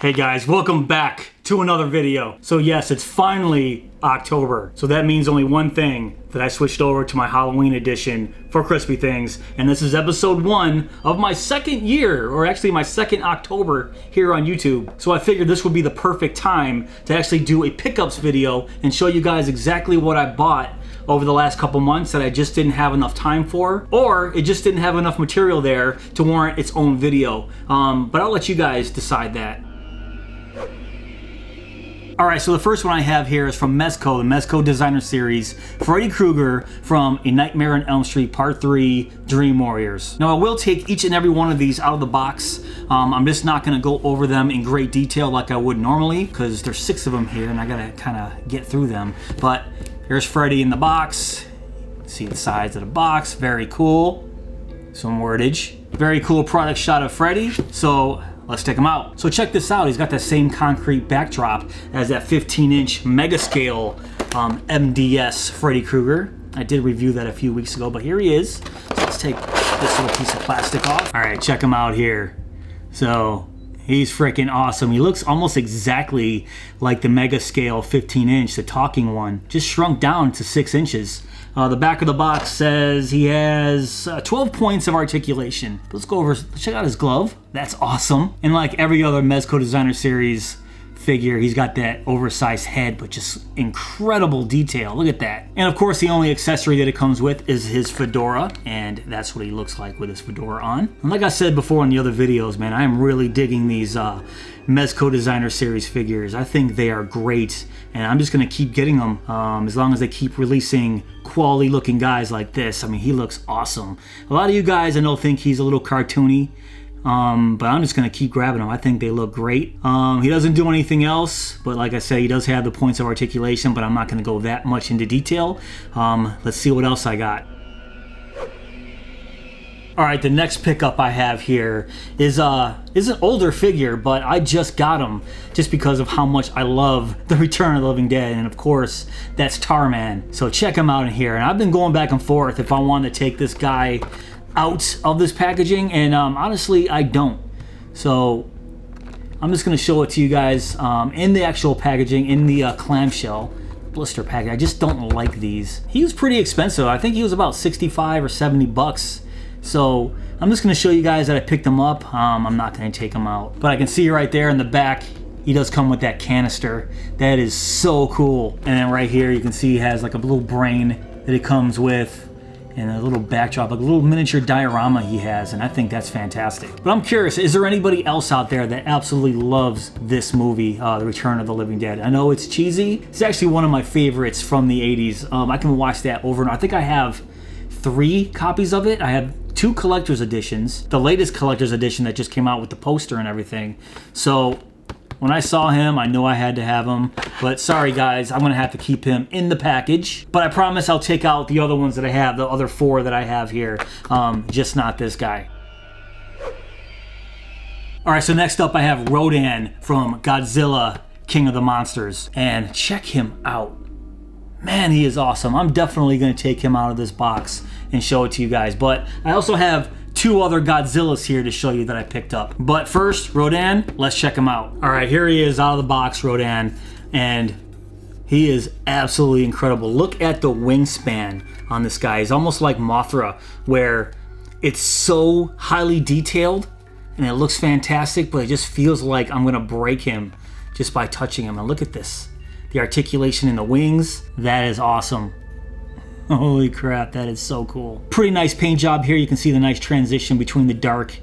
Hey guys, welcome back to another video. So yes, it's finally October. So that means only one thing, that I switched over to my Halloween edition for Crispy Things. And this is episode 1 of my second year, or actually my second October here on YouTube. So I figured this would be the perfect time to actually do a pickups video and show you guys exactly what I bought over the last couple months that I just didn't have enough time for, or it just didn't have enough material there to warrant its own video. But I'll let you guys decide that. Alright, so the first one I have here is from Mezco, the Mezco Designer Series, Freddy Krueger from A Nightmare on Elm Street Part 3, Dream Warriors. Now I will take each and every one of these out of the box. I'm just not going to go over them in great detail like I would normally, because there's 6 of them here and I gotta kind of get through them. But here's Freddy in the box. See the sides of the box, very cool. Some wordage. Very cool product shot of Freddy. So let's take him out. So check this out. He's got that same concrete backdrop as that 15-inch mega scale MDS Freddy Krueger. I did review that a few weeks ago, but here he is. So let's take this little piece of plastic off. All right, check him out here. So he's freaking awesome. He looks almost exactly like the mega scale 15-inch, the talking one, just shrunk down to 6 inches. The back of the box says he has 12 points of articulation. Let's go over, let's check out his glove. That's awesome. And like every other Mezco Designer Series figure, he's got that oversized head, but just incredible detail. Look at that. And of course, the only accessory that it comes with is his fedora, and that's what he looks like with his fedora on. And like I said before in the other videos, man, I am really digging these Mezco Designer Series figures. I think they are great, and I'm just gonna keep getting them as long as they keep releasing quality looking guys like this. I mean, he looks awesome. A lot of you guys I know think he's a little cartoony, but I'm just gonna keep grabbing them. I think they look great. He doesn't do anything else, but like I said, he does have the points of articulation, but I'm not gonna go that much into detail. Let's see what else I got. All right, the next pickup I have here is an older figure, but I just got him just because of how much I love the Return of the Living Dead, and of course, that's Tarman. So check him out in here, and I've been going back and forth if I want to take this guy out of this packaging, and honestly, I don't. So I'm just gonna show it to you guys in the actual packaging, in the clamshell blister package. I just don't like these. He was pretty expensive. I think he was about 65 or 70 bucks. So I'm just gonna show you guys that I picked him up. I'm not gonna take him out, but I can see right there in the back, he does come with that canister. That is so cool. And then right here, you can see he has like a little brain that it comes with, and a little backdrop, like a little miniature diorama he has, and I think that's fantastic. But I'm curious, is there anybody else out there that absolutely loves this movie, The Return of the Living Dead? I know it's cheesy. It's actually one of my favorites from the 80s. I can watch that over and over. I think I have 3 copies of it. I have 2 collector's editions, the latest collector's edition that just came out with the poster and everything. So when I saw him, I knew I had to have him, but sorry guys, I'm gonna have to keep him in the package. But I promise I'll take out the other ones that I have, the other 4 that I have here, just not this guy. All right, so next up I have Rodan from Godzilla, King of the Monsters, and check him out. Man, he is awesome. I'm definitely gonna take him out of this box and show it to you guys, but I also have 2 other Godzillas here to show you that I picked up. But first, Rodan, let's check him out. All right, here he is out of the box, Rodan, and he is absolutely incredible. Look at the wingspan on this guy. He's almost like Mothra, where it's so highly detailed and it looks fantastic, but it just feels like I'm gonna break him just by touching him. And look at this. The articulation in the wings, that is awesome. Holy crap, that is so cool. Pretty nice paint job here. You can see the nice transition between the dark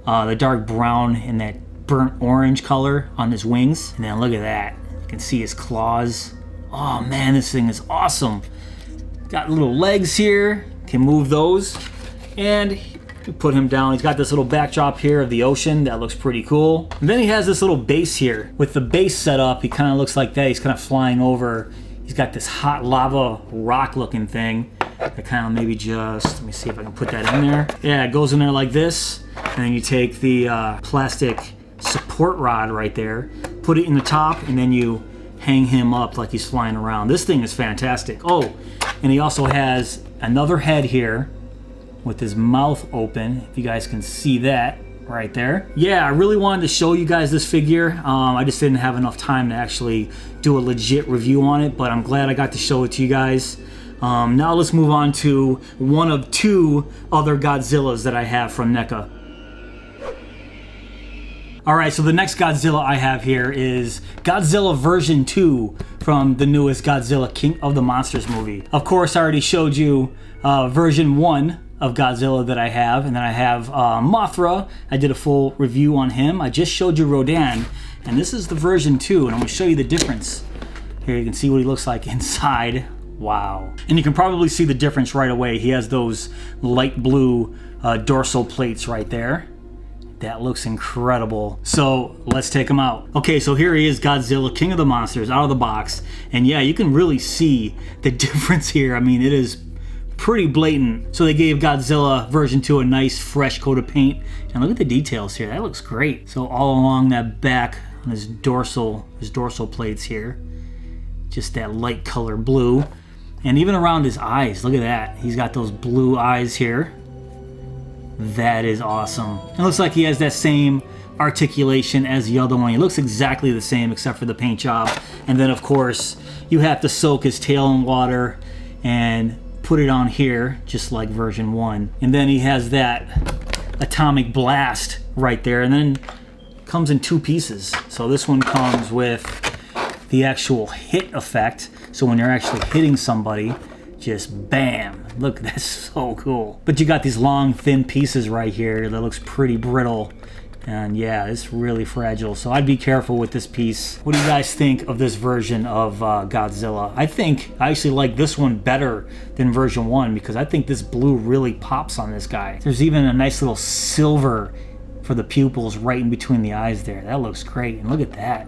brown and that burnt orange color on his wings. And then look at that. You can see his claws. Oh man, this thing is awesome. Got little legs here. Can move those. And you put him down. He's got this little backdrop here of the ocean. That looks pretty cool. And then he has this little base here. With the base set up, he kind of looks like that. He's kind of flying over. He's got this hot lava rock looking thing. I kind of maybe just, let me see if I can put that in there. Yeah, it goes in there like this. And then you take the plastic support rod right there, put it in the top, and then you hang him up like he's flying around. This thing is fantastic. Oh, and he also has another head here with his mouth open, if you guys can see that right there. Yeah, I really wanted to show you guys this figure. I just didn't have enough time to actually do a legit review on it, but I'm glad I got to show it to you guys. Now let's move on to one of two other Godzillas that I have from Neca. Alright, so the next Godzilla I have here is Godzilla version 2 from the newest Godzilla King of the Monsters movie. Of course, I already showed you version 1 of Godzilla that I have, and then I have Mothra. I did a full review on him. I just showed you Rodan, and this is the version 2, and I'm going to show you the difference. Here you can see what he looks like inside. Wow. And you can probably see the difference right away. He has those light blue dorsal plates right there. That looks incredible. So let's take him out. Okay, so here he is, Godzilla, King of the Monsters, out of the box. And yeah, you can really see the difference here. I mean, it is pretty blatant. So they gave Godzilla version 2 a nice fresh coat of paint. And look at the details here. That looks great. So all along that back on his dorsal plates here, just that light color blue. And even around his eyes, look at that. He's got those blue eyes here. That is awesome. It looks like he has that same articulation as the other one. He looks exactly the same except for the paint job. And then of course, you have to soak his tail in water and put it on here, just like version 1. And then he has that atomic blast right there, and then comes in 2 pieces. So this one comes with the actual hit effect. So when you're actually hitting somebody, just bam. Look, that's so cool. But you got these long, thin pieces right here that looks pretty brittle. And yeah, it's really fragile. So I'd be careful with this piece. What do you guys think of this version of Godzilla? I actually like this one better than version 1 because I think this blue really pops on this guy. There's even a nice little silver for the pupils right in between the eyes there. That looks great. And look at that.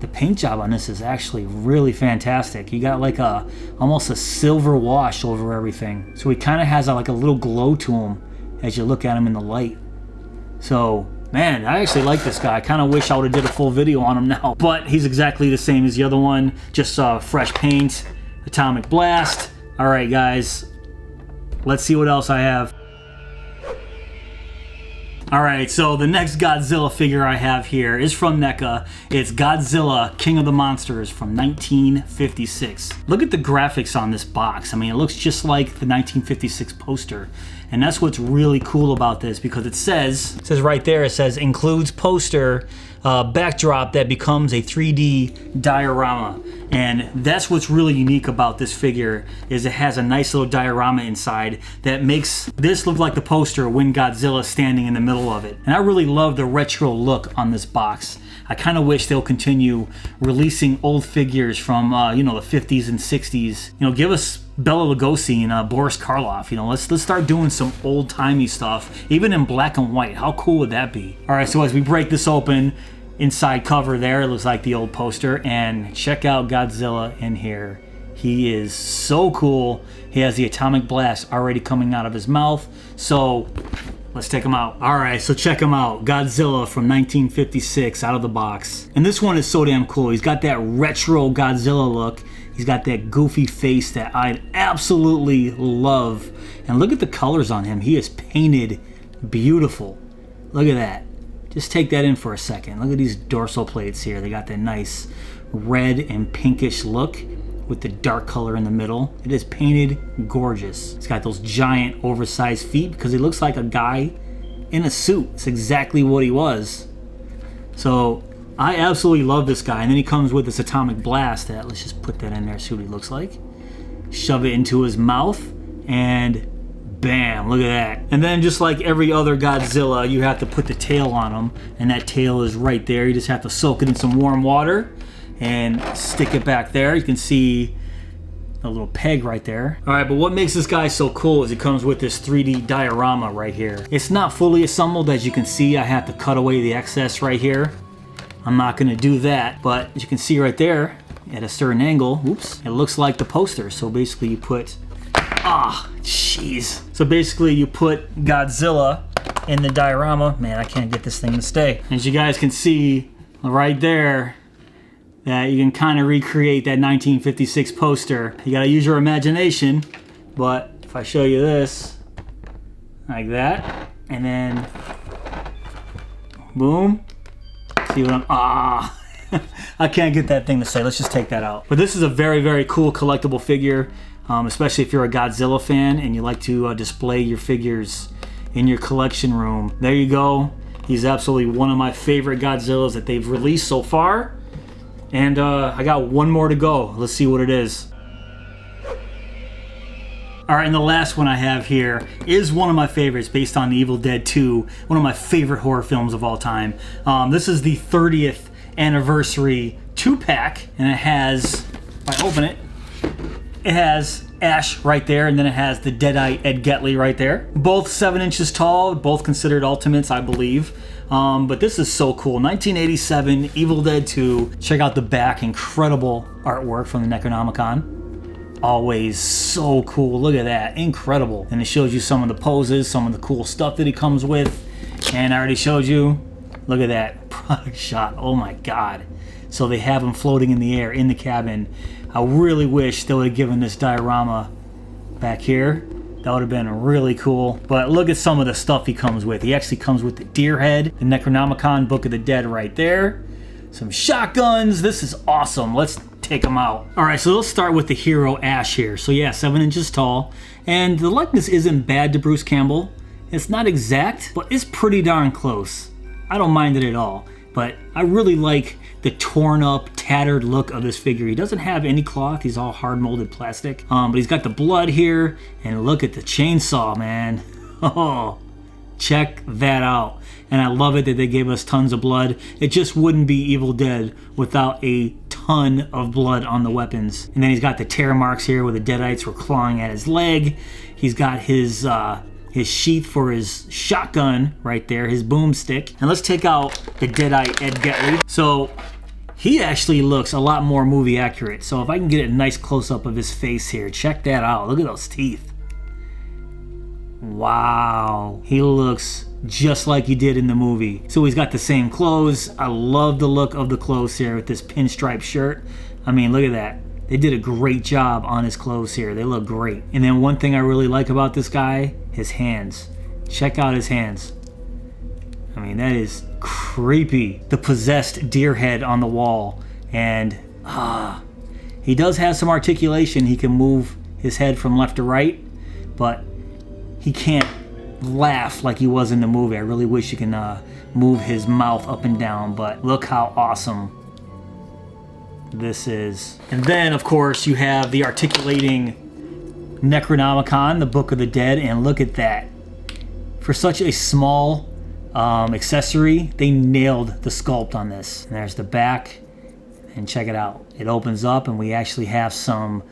The paint job on this is actually really fantastic. You got like almost a silver wash over everything. So he kind of has like a little glow to him as you look at him in the light. So, man, I actually like this guy. I kind of wish I would have did a full video on him now. But he's exactly the same as the other one. Just fresh paint, atomic blast. All right, guys. Let's see what else I have. Alright, so the next Godzilla figure I have here is from Neca. It's Godzilla King of the Monsters from 1956. Look at the graphics on this box. I mean, it looks just like the 1956 poster. And that's what's really cool about this, because it says right there, it says includes poster backdrop that becomes a 3D diorama. And that's what's really unique about this figure, is it has a nice little diorama inside that makes this look like the poster when Godzilla's standing in the middle of it. And I really love the retro look on this box. I kind of wish they'll continue releasing old figures from you know, the 50s and 60s. You know, give us Bela Lugosi and Boris Karloff. You know, let's start doing some old-timey stuff, even in black and white. How cool would that be? All right, so as we break this open, inside cover there, it looks like the old poster, and check out Godzilla in here. He is so cool. He has the atomic blast already coming out of his mouth. So let's take him out. All right, so check him out. Godzilla from 1956 out of the box. And this one is so damn cool. He's got that retro Godzilla look. He's got that goofy face that I absolutely love. And look at the colors on him. He is painted beautiful. Look at that. Just take that in for a second. Look at these dorsal plates here. They got that nice red and pinkish look with the dark color in the middle. It is painted gorgeous. It's got those giant oversized feet because he looks like a guy in a suit. It's exactly what he was. So I absolutely love this guy. And then he comes with this atomic blast that, let's just put that in there, see what he looks like. Shove it into his mouth and bam, look at that. And then just like every other Godzilla, you have to put the tail on him, and that tail is right there. You just have to soak it in some warm water and stick it back there. You can see a little peg right there. All right, but what makes this guy so cool is it comes with this 3D diorama right here. It's not fully assembled, as you can see. I have to cut away the excess right here. I'm not gonna do that, but as you can see right there, at a certain angle, oops, it looks like the poster. So basically you put, jeez. So basically you put Godzilla in the diorama. Man, I can't get this thing to stay. As you guys can see right there, that you can kind of recreate that 1956 poster. You gotta use your imagination, but if I show you this, like that, and then Boom. See what I'm... I can't get that thing to say. Let's just take that out. But this is a very, very cool collectible figure, especially if you're a Godzilla fan and you like to display your figures in your collection room. There you go. He's absolutely one of my favorite Godzillas that they've released so far. And I got one more to go. Let's see what it is. All right, and the last one I have here is one of my favorites based on Evil Dead 2, one of my favorite horror films of all time. This is the 30th anniversary 2-pack, and it has, if I open it, it has Ash right there, and then it has the Deadite Ed Getley right there. Both 7 inches tall, both considered ultimates, I believe. But this is so cool. 1987, Evil Dead 2. Check out the back, incredible artwork from the Necronomicon. Always so cool. Look at that, incredible. And it shows you some of the poses, some of the cool stuff that he comes with. And I already showed you, look at that product shot. Oh my God. So they have him floating in the air in the cabin. I really wish they would have given this diorama back here. That would have been really cool. But look at some of the stuff he comes with. He actually comes with the deer head, the Necronomicon Book of the Dead right there. Some shotguns. This is awesome. Let's take them out. All right, so let's start with the hero Ash here. So yeah, 7 inches tall. And the likeness isn't bad to Bruce Campbell. It's not exact, but it's pretty darn close. I don't mind it at all. But I really like the torn up, tattered look of this figure. He doesn't have any cloth. He's all hard molded plastic. But he's got the blood here. And look at the chainsaw, man. Oh, check that out. And I love it that they gave us tons of blood. It just wouldn't be Evil Dead without a ton of blood on the weapons. And then he's got the tear marks here where the Deadites were clawing at his leg. He's got his sheath for his shotgun right there, his boomstick. And let's take out the Deadite Ed Getley. So he actually looks a lot more movie accurate. So if I can get a nice close-up of his face here, check that out. Look at those teeth. Wow, he looks just like he did in the movie. So he's got the same clothes. I love the look of the clothes here with this pinstripe shirt. I mean, look at that. They did a great job on his clothes here. They look great. And then one thing I really like about this guy, his hands. Check out his hands. I mean, that is creepy. The possessed deer head on the wall. And he does have some articulation. He can move his head from left to right, but he can't laugh like he was in the movie. I really wish you can move his mouth up and down, but look how awesome this is. And then, of course, you have the articulating Necronomicon, the Book of the Dead, and look at that. For such a small accessory, they nailed the sculpt on this. And there's the back, and check it out. It opens up, and we actually have some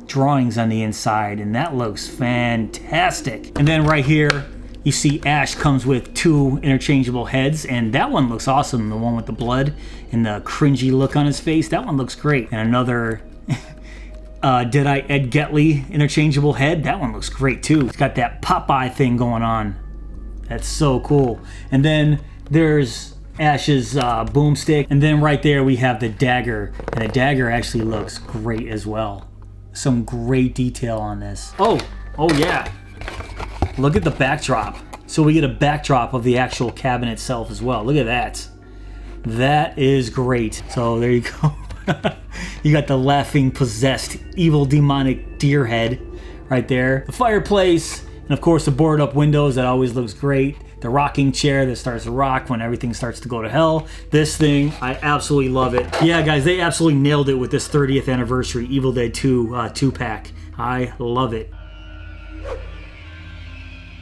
drawings on the inside, and that looks fantastic. And then right here you see Ash comes with 2 interchangeable heads, and that one looks awesome. The one with the blood and the cringy look on his face, that one looks great. And another Deadite Ed Getley interchangeable head, that one looks great too. It's got that Popeye thing going on. That's so cool. And then there's Ash's boomstick, and then right there we have the dagger, and the dagger actually looks great as well. Some great detail on this. Oh yeah. Look at the backdrop. So we get a backdrop of the actual cabin itself as well. Look at that. That is great. So there you go. You got the laughing, possessed, evil, demonic deer head right there. The fireplace, and of course the boarded up windows. That always looks great. The rocking chair that starts to rock when everything starts to go to hell. This thing, I absolutely love it. Yeah, guys, they absolutely nailed it with this 30th anniversary Evil Dead 2 2-pack. I love it.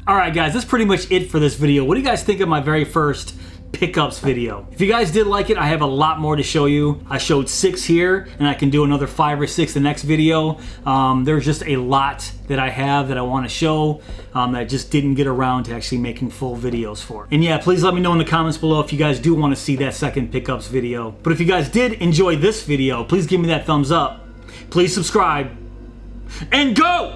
All right, guys, that's pretty much it for this video. What do you guys think of my very first pickups video? If you guys did like it, I have a lot more to show you. I showed 6 here, and I can do another 5 or 6 the next video. There's just a lot that I have that I want to show that I just didn't get around to actually making full videos for. And yeah, please let me know in the comments below if you guys do want to see that second pickups video. But if you guys did enjoy this video, please give me that thumbs up. Please subscribe, and go!